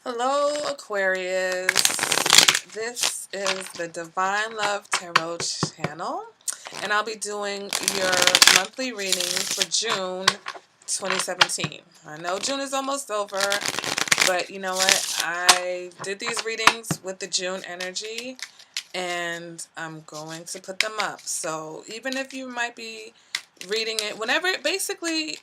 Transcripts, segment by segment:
Hello, Aquarius. This is the Divine Love Tarot channel, and I'll be doing your monthly readings for June 2017. I know June is almost over, but you know what? I did these readings with the June energy, and I'm going to put them up. So even if you might be reading it, basically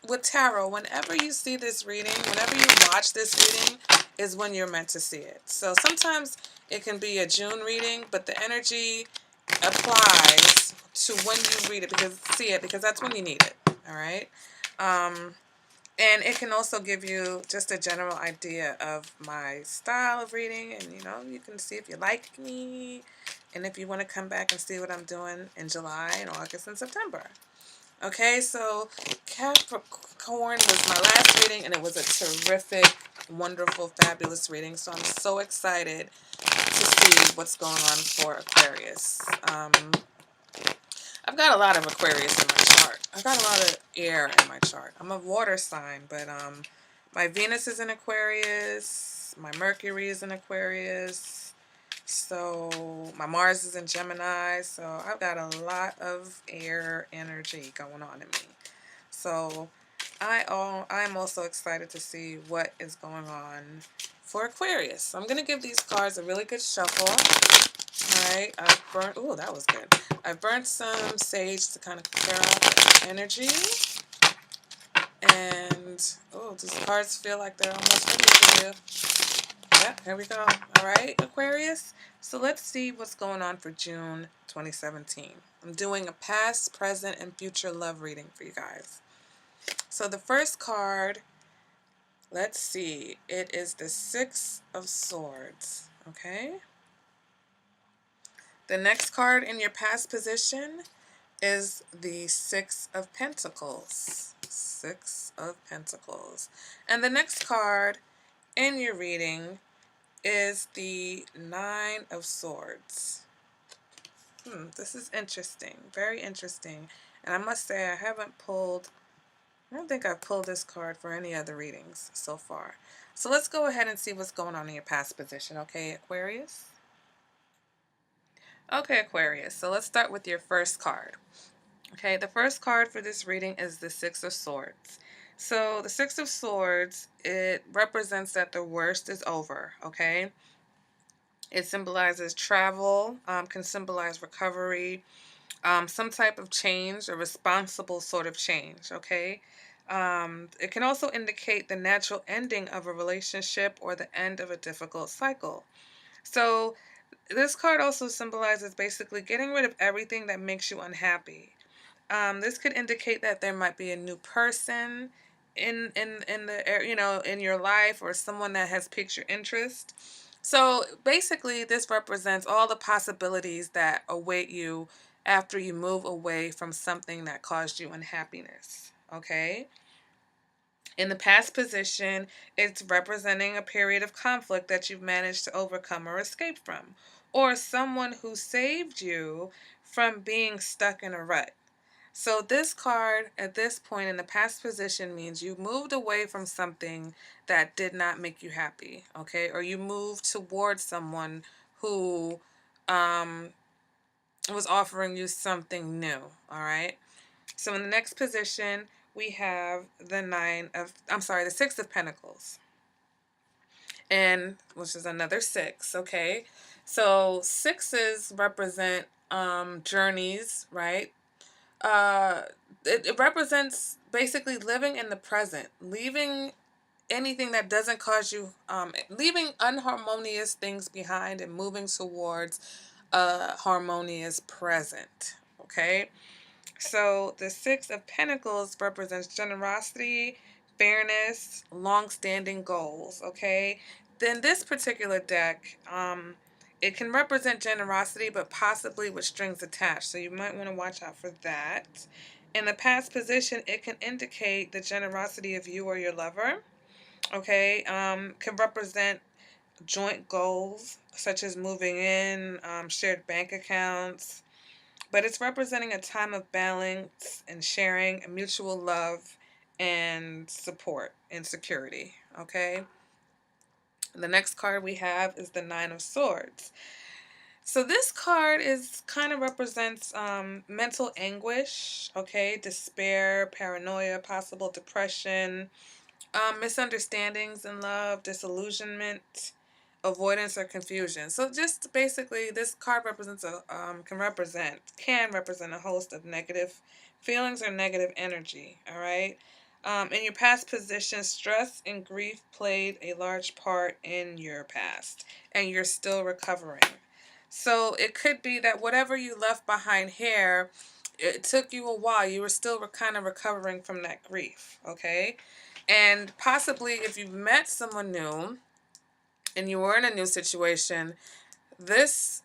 with tarot, whenever you see this reading, whenever you watch this reading, is when you're meant to see it. So sometimes it can be a June reading, but the energy applies to when you read it because that's when you need it. All right. And it can also give you just a general idea of my style of reading, and you can see if you like me, and if you want to come back and see what I'm doing in July and August and September. Okay, so Capricorn was my last reading, and it was a terrific, wonderful, fabulous reading. So I'm so excited to see what's going on for Aquarius. I've got a lot of Aquarius in my chart. I've got a lot of air in my chart. I'm a water sign, but my Venus is in Aquarius. My Mercury is in Aquarius. So my Mars is in Gemini, so I've got a lot of air energy going on in me. So I'm also excited to see what is going on for Aquarius. So I'm going to give these cards a really good shuffle. All right, that was good. I burnt some sage to kind of clear out the energy. And, these cards feel like they're almost ready for you. Yeah, here we go. All right, Aquarius. So let's see what's going on for June 2017. I'm doing a past, present, and future love reading for you guys. So the first card, let's see. It is the Six of Swords. Okay. The next card in your past position is the Six of Pentacles. Six of Pentacles. And the next card in your reading is the Nine of Swords. This is interesting. Very interesting. And I must say I don't think I've pulled this card for any other readings so far. So let's go ahead and see what's going on in your past position, okay, Aquarius? Okay, Aquarius, so let's start with your first card. Okay, the first card for this reading is the Six of Swords. So the Six of Swords, it represents that the worst is over, okay? It symbolizes travel, can symbolize recovery, some type of change, a responsible sort of change, okay? It can also indicate the natural ending of a relationship or the end of a difficult cycle. So this card also symbolizes basically getting rid of everything that makes you unhappy. This could indicate that there might be a new person in your life, or someone that has piqued your interest. So basically, this represents all the possibilities that await you after you move away from something that caused you unhappiness. Okay. In the past position, it's representing a period of conflict that you've managed to overcome or escape from, or someone who saved you from being stuck in a rut. So this card at this point in the past position means you moved away from something that did not make you happy, okay? Or you moved towards someone who was offering you something new, all right? So in the next position, we have the Six of Pentacles, and which is another six, okay? So sixes represent journeys, right? uh it represents basically living in the present, leaving anything that doesn't cause you leaving unharmonious things behind and moving towards a harmonious present. Okay, so the Six of Pentacles represents generosity, fairness, long-standing goals. Okay, then this particular deck, it can represent generosity, but possibly with strings attached. So you might want to watch out for that. In the past position, it can indicate the generosity of you or your lover. Okay, can represent joint goals such as moving in, shared bank accounts, but it's representing a time of balance and sharing, mutual love and support and security. Okay. The next card we have is the Nine of Swords. So this card is kind of represents mental anguish, okay, despair, paranoia, possible depression, misunderstandings in love, disillusionment, avoidance or confusion. So just basically, this card represents can represent a host of negative feelings or negative energy. All right. In your past position, stress and grief played a large part in your past, and you're still recovering. So it could be that whatever you left behind here, it took you a while. You were still kind of recovering from that grief. Okay. And possibly if you've met someone new and you were in a new situation, this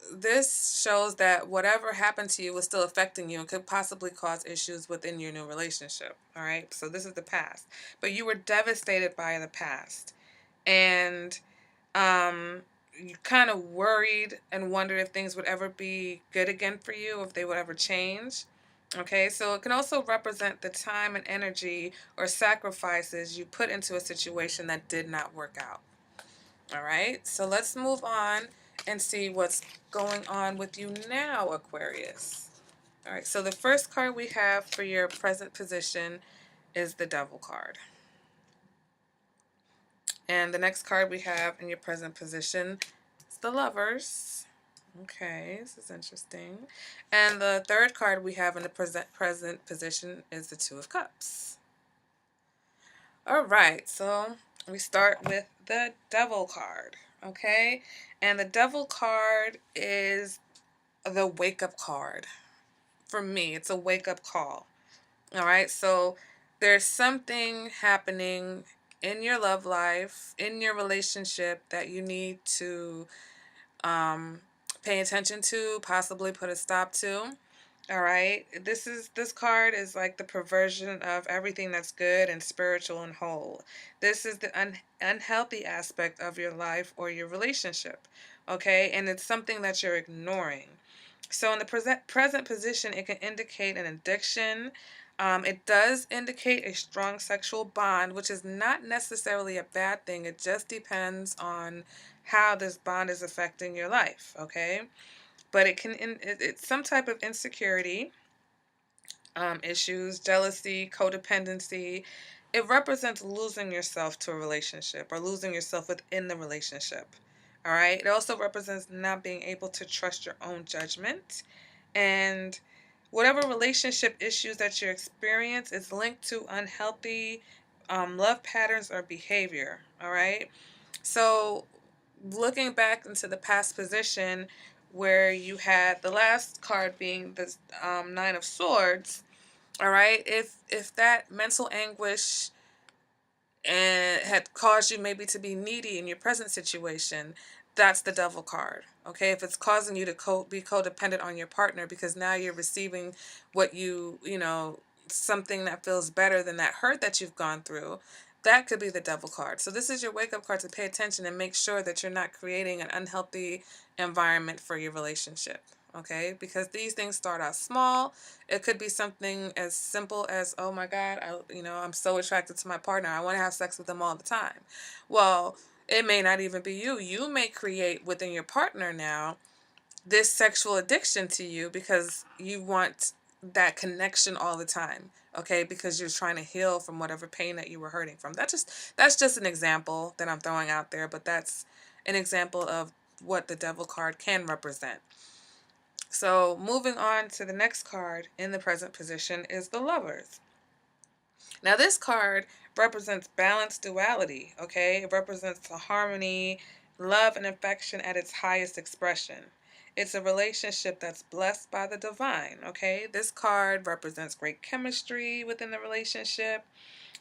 shows that whatever happened to you was still affecting you and could possibly cause issues within your new relationship. All right? So this is the past. But you were devastated by the past. And you kind of worried and wondered if things would ever be good again for you, if they would ever change. Okay, so it can also represent the time and energy or sacrifices you put into a situation that did not work out. All right, so let's move on and see what's going on with you now, Aquarius. All right, so the first card we have for your present position is the Devil card. And the next card we have in your present position is the Lovers. Okay, this is interesting. And the third card we have in the present position is the Two of Cups. All right, so we start with the Devil card. Okay, and the Devil card is the wake-up card. For me, it's a wake-up call. All right, so there's something happening in your love life, in your relationship that you need to pay attention to, possibly put a stop to. All right, this card is like the perversion of everything that's good and spiritual and whole. This is the unhealthy aspect of your life or your relationship. Okay, and it's something that you're ignoring. So in the present position, it can indicate an addiction. It does indicate a strong sexual bond, which is not necessarily a bad thing. It just depends on how this bond is affecting your life, okay? But it's some type of insecurity, issues, jealousy, codependency. It represents losing yourself to a relationship or losing yourself within the relationship. All right. It also represents not being able to trust your own judgment. And whatever relationship issues that you experience is linked to unhealthy love patterns or behavior. All right. So, looking back into the past position where you had the last card being the Nine of Swords, all right, if that mental anguish and had caused you maybe to be needy in your present situation, that's the Devil card. Okay, if it's causing you to be codependent on your partner because now you're receiving what something that feels better than that hurt that you've gone through, that could be the Devil card. So this is your wake up card to pay attention and make sure that you're not creating an unhealthy environment for your relationship. Okay, because these things start out small. It could be something as simple as, oh my God, I'm so attracted to my partner. I want to have sex with them all the time. Well, it may not even be you. You may create within your partner now this sexual addiction to you because you want that connection all the time. Okay, because you're trying to heal from whatever pain that you were hurting from. That's just an example that I'm throwing out there, but that's an example of what the Devil card can represent. So moving on to the next card in the present position is the Lovers. Now this card represents balanced duality, okay? It represents the harmony, love, and affection at its highest expression. It's a relationship that's blessed by the divine, okay? This card represents great chemistry within the relationship.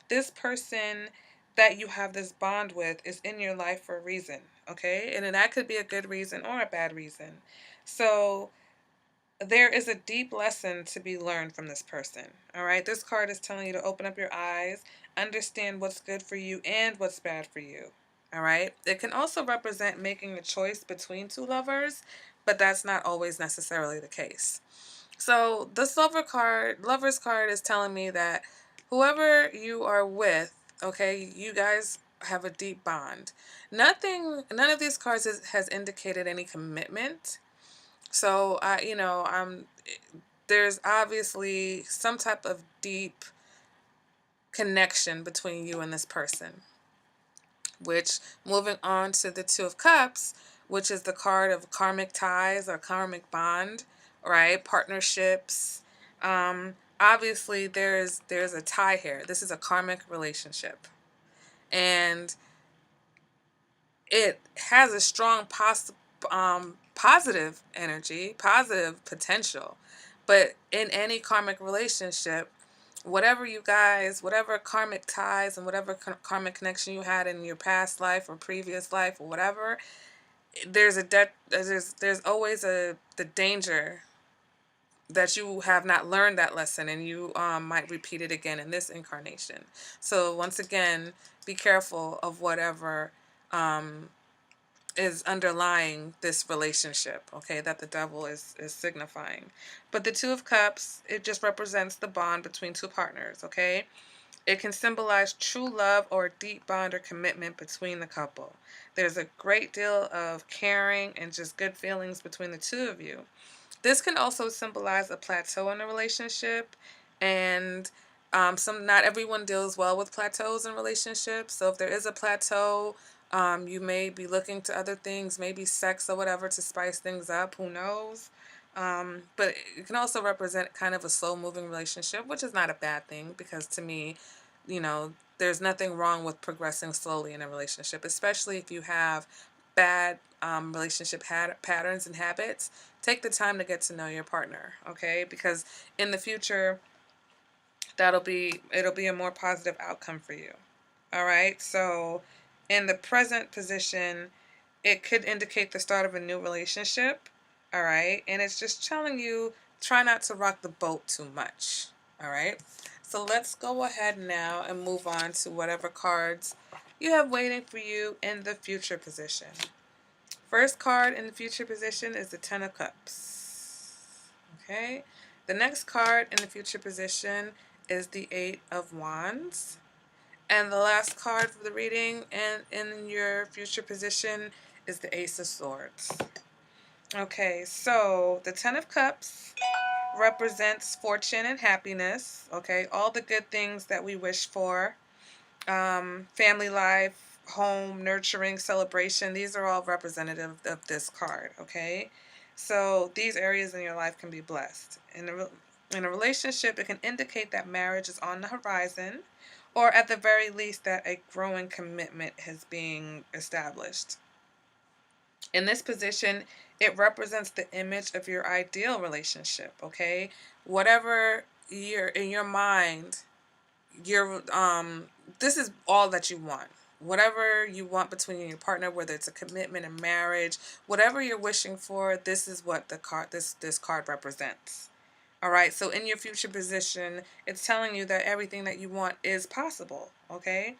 This person that you have this bond with is in your life for a reason, okay? And that could be a good reason or a bad reason. So there is a deep lesson to be learned from this person. All right. This card is telling you to open up your eyes, understand what's good for you and what's bad for you. All right. It can also represent making a choice between two lovers, but that's not always necessarily the case. So this lovers card is telling me that whoever you are with, okay, you guys have a deep bond. None of these cards has indicated any commitment. So there's obviously some type of deep connection between you and this person. Which, moving on to the Two of Cups, which is the card of karmic ties or karmic bond, right? Partnerships. Obviously, there's a tie here. This is a karmic relationship, and it has a strong positive energy, positive potential. But in any karmic relationship, whatever karmic ties and whatever karmic connection you had in your past life or previous life or whatever, there's always the danger that you have not learned that lesson, and you might repeat it again in this incarnation. So once again, be careful of whatever is underlying this relationship, okay, that the devil is signifying. But the Two of Cups, it just represents the bond between two partners, okay? It can symbolize true love or a deep bond or commitment between the couple. There's a great deal of caring and just good feelings between the two of you. This can also symbolize a plateau in a relationship, and not everyone deals well with plateaus in relationships. So if there is a plateau, you may be looking to other things, maybe sex or whatever, to spice things up. Who knows? But it can also represent kind of a slow moving relationship, which is not a bad thing, because to me, there's nothing wrong with progressing slowly in a relationship, especially if you have bad relationship patterns and habits. Take the time to get to know your partner, okay? Because in the future, it'll be a more positive outcome for you. All right? So, in the present position, it could indicate the start of a new relationship. All right? And it's just telling you, try not to rock the boat too much. All right? So, let's go ahead now and move on to whatever cards you have waiting for you in the future position. First card in the future position is the Ten of Cups. Okay. The next card in the future position is the Eight of Wands. And the last card for the reading and in your future position is the Ace of Swords. Okay, so the Ten of Cups represents fortune and happiness. Okay, all the good things that we wish for. Family life, home, nurturing, celebration. These are all representative of this card, okay? So these areas in your life can be blessed. In a relationship, it can indicate that marriage is on the horizon, or at the very least that a growing commitment is being established. In this position, it represents the image of your ideal relationship, okay? Whatever you're in your mind, this is all that you want. Whatever you want between you and your partner, whether it's a commitment, a marriage, whatever you're wishing for, this is what this card represents. All right, so in your future position, it's telling you that everything that you want is possible, okay?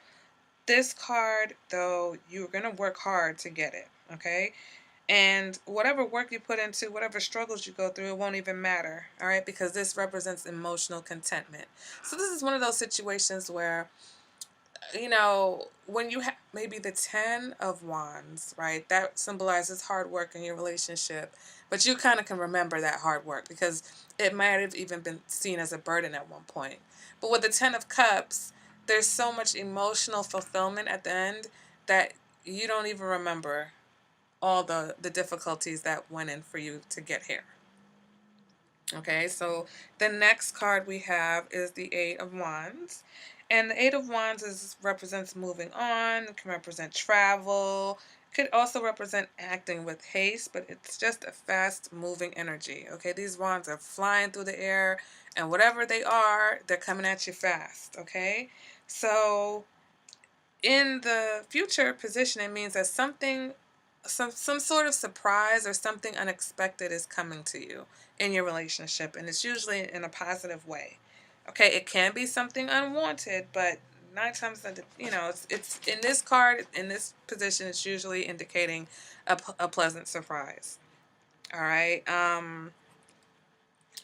This card, though, you're going to work hard to get it, okay? And whatever work you put into, whatever struggles you go through, it won't even matter, all right? Because this represents emotional contentment. So this is one of those situations where, when you have maybe the Ten of Wands, right? That symbolizes hard work in your relationship. But you kind of can remember that hard work because it might have even been seen as a burden at one point. But with the Ten of Cups, there's so much emotional fulfillment at the end that you don't even remember all the difficulties that went in for you to get here. Okay, so the next card we have is the Eight of Wands. And the Eight of Wands represents moving on, can represent travel, could also represent acting with haste, but it's just a fast moving energy. Okay, these wands are flying through the air, and whatever they are, they're coming at you fast. Okay, so in the future position, it means that some sort of surprise or something unexpected is coming to you in your relationship, and it's usually in a positive way. Okay, it can be something unwanted, but nine times out of it's in this card, in this position, it's usually indicating a pleasant surprise. All right.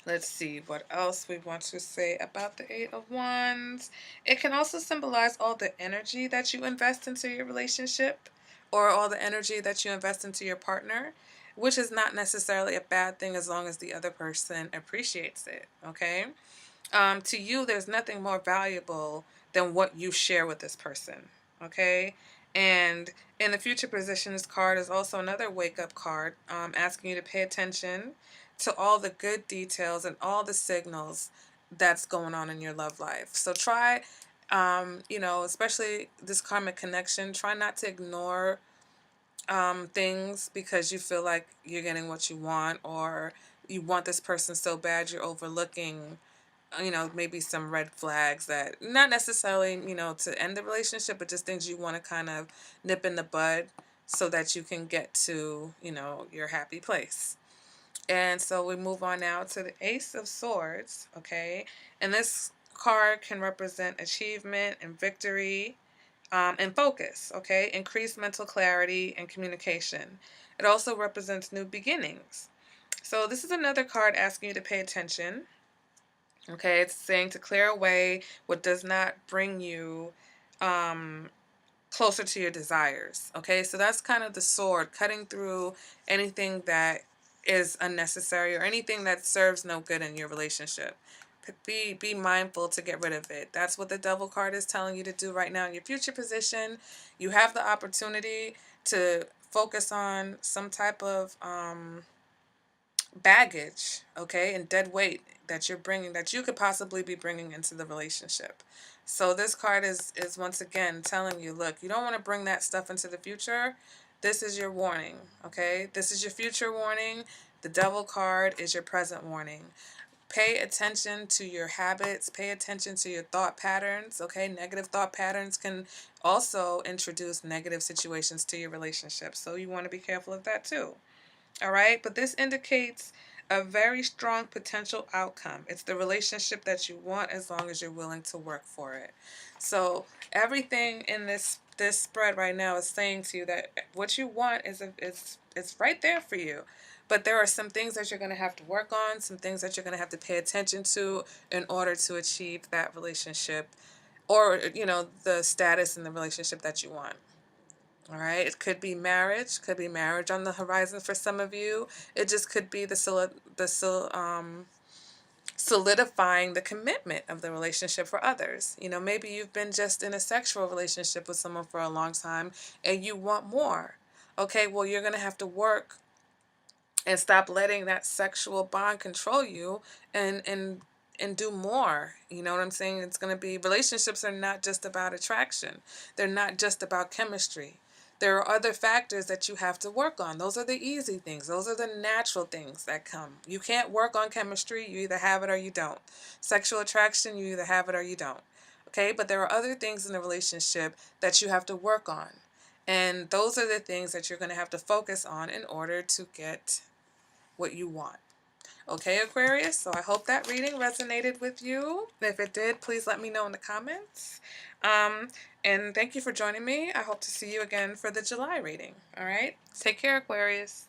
Let's see what else we want to say about the Eight of Wands. It can also symbolize all the energy that you invest into your relationship or all the energy that you invest into your partner, which is not necessarily a bad thing as long as the other person appreciates it, okay? To you, there's nothing more valuable than what you share with this person, okay? And in the future positions card is also another wake up card, asking you to pay attention to all the good details and all the signals that's going on in your love life. So try, especially this karmic connection, try not to ignore things because you feel like you're getting what you want, or you want this person so bad you're overlooking maybe some red flags that not necessarily, to end the relationship, but just things you want to kind of nip in the bud so that you can get to, your happy place. And so we move on now to the Ace of Swords, okay? And this card can represent achievement and victory, and focus, okay? Increased mental clarity and communication. It also represents new beginnings. So this is another card asking you to pay attention. Okay, it's saying to clear away what does not bring you um, closer to your desires. Okay, so that's kind of the sword, cutting through anything that is unnecessary or anything that serves no good in your relationship. Be mindful to get rid of it. That's what the Devil card is telling you to do right now in your future position. You have the opportunity to focus on some type of baggage, okay, and dead weight that you're bringing, that you could possibly be bringing into the relationship. So this card is once again telling you, look, you don't want to bring that stuff into the future. This is your warning, okay? This is your future warning. The Devil card is your present warning. Pay attention to your habits. Pay attention to your thought patterns, okay? Negative thought patterns can also introduce negative situations to your relationship. So you want to be careful of that too. All right, but this indicates a very strong potential outcome. It's the relationship that you want as long as you're willing to work for it. So everything in this spread right now is saying to you that what you want it's right there for you. But there are some things that you're going to have to work on, some things that you're going to have to pay attention to in order to achieve that relationship, or the status in the relationship that you want. All right, it could be marriage on the horizon for some of you. It just could be solidifying the commitment of the relationship for others. Maybe you've been just in a sexual relationship with someone for a long time and you want more. Okay, well, you're going to have to work and stop letting that sexual bond control you, and do more. You know what I'm saying? It's going to be, relationships are not just about attraction. They're not just about chemistry. There are other factors that you have to work on. Those are the easy things. Those are the natural things that come. You can't work on chemistry. You either have it or you don't. Sexual attraction, you either have it or you don't. Okay? But there are other things in the relationship that you have to work on. And those are the things that you're going to have to focus on in order to get what you want. Okay, Aquarius, so I hope that reading resonated with you. If it did, please let me know in the comments. And thank you for joining me. I hope to see you again for the July reading. All right, take care, Aquarius.